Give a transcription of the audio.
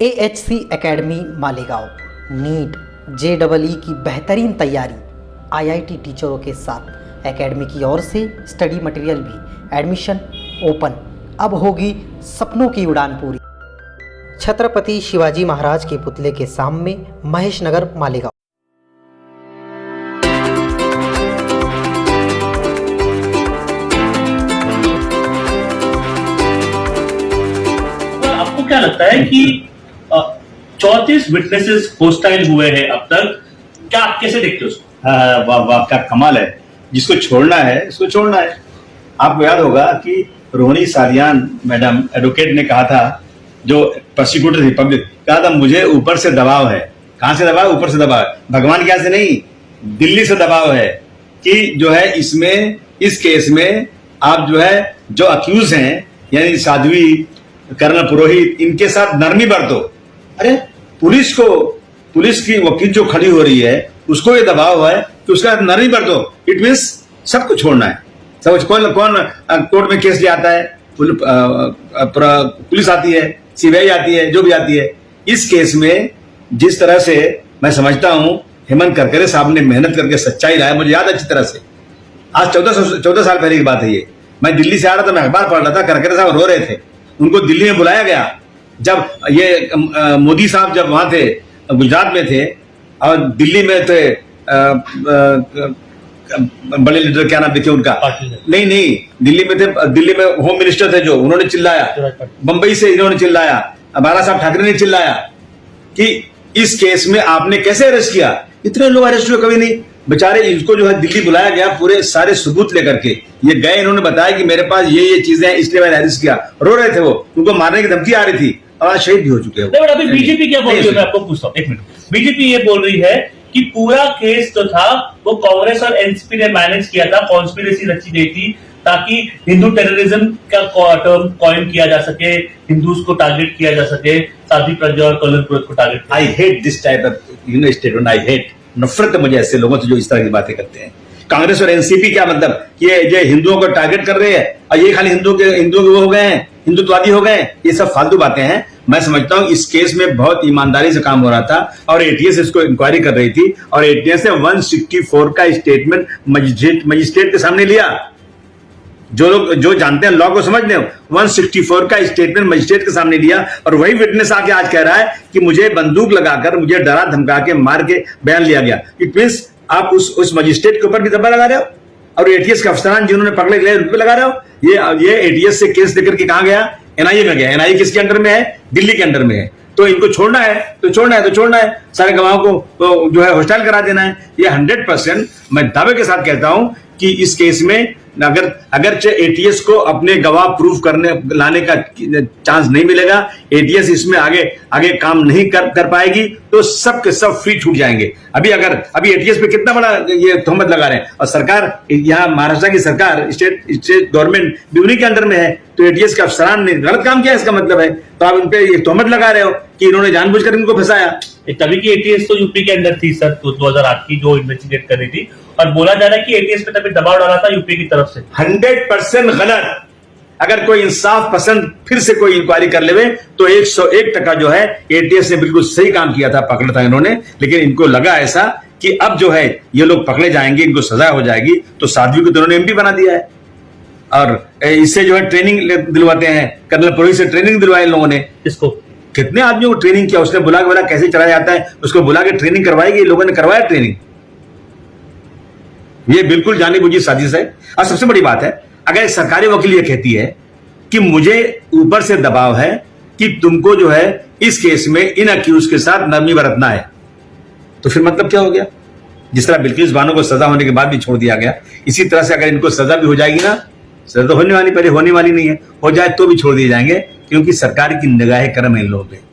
AHC academy Malegaon NEET JEE की बेहतरीन तैयारी IIT टीचरों के साथ एकेडमी की ओर से स्टडी मटेरियल भी एडमिशन ओपन। अब होगी सपनों की उड़ान पूरी। छत्रपति शिवाजी महाराज के पुतले के सामने महेश नगर मालेगांव। आपको क्या लगता है कि 34 विटनेसेस होस्टाइल हुए हैं अब तक, क्या आप कैसे देखते हो उसको? वाह वाह, क्या कमाल है। जिसको छोड़ना है उसको छोड़ना है। आपको याद होगा कि रोहिणी सालियान मैडम एडवोकेट ने कहा था, जो प्रोसिक्यूटर थी पब्लिक, कहा था मुझे ऊपर से दबाव है। कहां से दबाव? ऊपर से दबाव। भगवान क्या से नहीं, दिल्ली से दबाव है कि जो है इसमें, इस केस में आप जो है जो अक्यूज हैं यानी साध्वी, कर्नल पुरोहित, इनके साथ नरमी बरतो। अरे पुलिस की वकील जो खड़ी हो रही है उसको ये दबाव है कि उसका नरमी बरतो। इट मीन्स सबको छोड़ना है। सब कौन कोर्ट में केस ले आता है? पुलिस आती है, CBI आती है, जो भी आती है। इस केस में जिस तरह से मैं समझता हूं हेमंत करकरे साहब ने मेहनत करके सच्चाई लाया, मुझे याद अच्छी तरह से। आज 14 साल पहले की बात है ये। मैं दिल्ली से आ रहा था, मैं अखबार पढ़ रहा था, करकरे साहब रो रहे थे। उनको दिल्ली में बुलाया गया जब ये मोदी साहब जब वहां थे, गुजरात में थे, और दिल्ली में थे बड़े लीडर, क्या नाम देखिए उनका, नहीं दिल्ली में थे, दिल्ली में होम मिनिस्टर थे जो, उन्होंने चिल्लाया। बंबई से इन्होंने चिल्लाया, बाला साहब ठाकरे ने चिल्लाया कि इस केस में आपने कैसे अरेस्ट किया। इतने लोग अरेस्ट हुए कभी नहीं। बेचारे इनको जो है दिल्ली बुलाया गया पूरे सारे सबूत लेकर के। ये गए, इन्होंने बताया कि मेरे पास ये चीजें हैं, इसलिए मैंने अरेस्ट किया। रो रहे थे वो, उनको मारने की धमकी आ रही थी, और आज शहीद भी हो चुके हैं। अभी बीजेपी क्या बोल रही है, मैं आपको पूछता हूँ, एक मिनट। बीजेपी ये बोल रही है कि पूरा केस जो था वो कांग्रेस और एनसीपी ने मैनेज किया था, कॉन्स्पिरेसी रची गई थी ताकि हिंदू टेररिज्म का टर्म कॉइन किया जा सके, हिंदूज को टारगेट किया जा सके, साध्वी प्रज्ञा और कर्नल पुरोहित को target. I hate this type of statement. I hate, नफरत है मुझे ऐसे लोगों से जो इस तरह की बातें करते हैं। कांग्रेस और एनसीपी क्या मतलब, ये हिंदुओं को टारगेट कर रहे हैं और ये खाली हिंदू के वो हो गए हैं, हिंदुत्ववादी हो गए हैं। ये सब फालतू बातें हैं। मैं समझता हूं इस केस में बहुत ईमानदारी से काम हो रहा था और एटीएस इसको इंक्वायरी कर रही थी, और एटीएस ने 164 का स्टेटमेंट मजिस्ट्रेट के सामने लिया। जो लोग जो जानते हैं लॉ को समझते हैं, 164 का स्टेटमेंट मजिस्ट्रेट के सामने लिया, और वही विटनेस आके आज कह रहा है कि मुझे बंदूक लगाकर, मुझे डरा धमका के मार के बयान लिया गया। इट मींस आप उस मजिस्ट्रेट के ऊपर भी दबा लगा रहे हो, और एटीएस के अफसरान जिन्होंने पकड़े गए उन पे लगा रहे हो। ये एटीएस से केस लेकर के कहां गया? एनआईए में गया। एनआईए किसके अंडर में है? दिल्ली के अंडर में है। तो इनको छोड़ना है तो छोड़ना है। सारे गवाहों को तो जो है हॉस्टाइल करा देना है। ये 100% मैं दावे के साथ कहता हूं कि इस केस में अगर एटीएस को अपने गवाह प्रूफ लाने का चांस नहीं मिलेगा, एटीएस इसमें आगे काम नहीं कर पाएगी, तो सब के सब फ्री छूट जाएंगे। अभी एटीएस पे कितना बड़ा ये तोहमत लगा रहे हैं, और सरकार यहाँ महाराष्ट्र की सरकार, स्टेट गवर्नमेंट भी उन्हीं के अंडर में है, तो एटीएस के अफसरान ने गलत काम किया, इसका मतलब है। तो आप उन पे ये तोहमत लगा रहे हो कि इन्होंने जानबूझकर इनको फंसाया। तभी की एटीएस तो यूपी के अंदर थी सर, 2008 की, जो इन्वेस्टिगेट कर रही थी, और बोला जा रहा है कि एटीएस पे तभी दबाव डाला था यूपी की तरफ से। 100% गलत। अगर कोई इंसाफ पसंद फिर से कोई इंक्वायरी कर लेवे तो 101% जो है एटीएस ने बिल्कुल सही काम किया था, पकड़ा था इन्होंने। लेकिन इनको लगा ऐसा कि अब जो है ये लोग पकड़े जाएंगे, इनको सजा हो जाएगी, तो साध्वी को तो इन्होंने एमपी बना दिया है, और इससे जो है ट्रेनिंग दिलवाते हैं। कर्नल पुरोहित से ट्रेनिंग दिलवाई इन लोगों ने। इसको कितने आदमियों को ट्रेनिंग किया उसने, बुला कैसे चलाया जाता है, उसको बुला के ट्रेनिंग करवाएगी। लोगों ने करवाया ट्रेनिंग। ये बिल्कुल जानी बुझी साजिश है। और सबसे बड़ी बात है, अगर सरकारी वकील ये कहती है कि मुझे ऊपर से दबाव है कि तुमको जो है इस केस में इन अक्यूज के साथ नरमी बरतना है, तो फिर मतलब क्या हो गया? जिस तरह बिल्किस बानो को सजा होने के बाद भी छोड़ दिया गया, इसी तरह से अगर इनको सजा भी हो जाएगी ना, सजा तो होने वाली नहीं है, हो जाए तो भी छोड़ दिए जाएंगे, क्योंकि सरकार की निगाह करम है इन लोगों पे।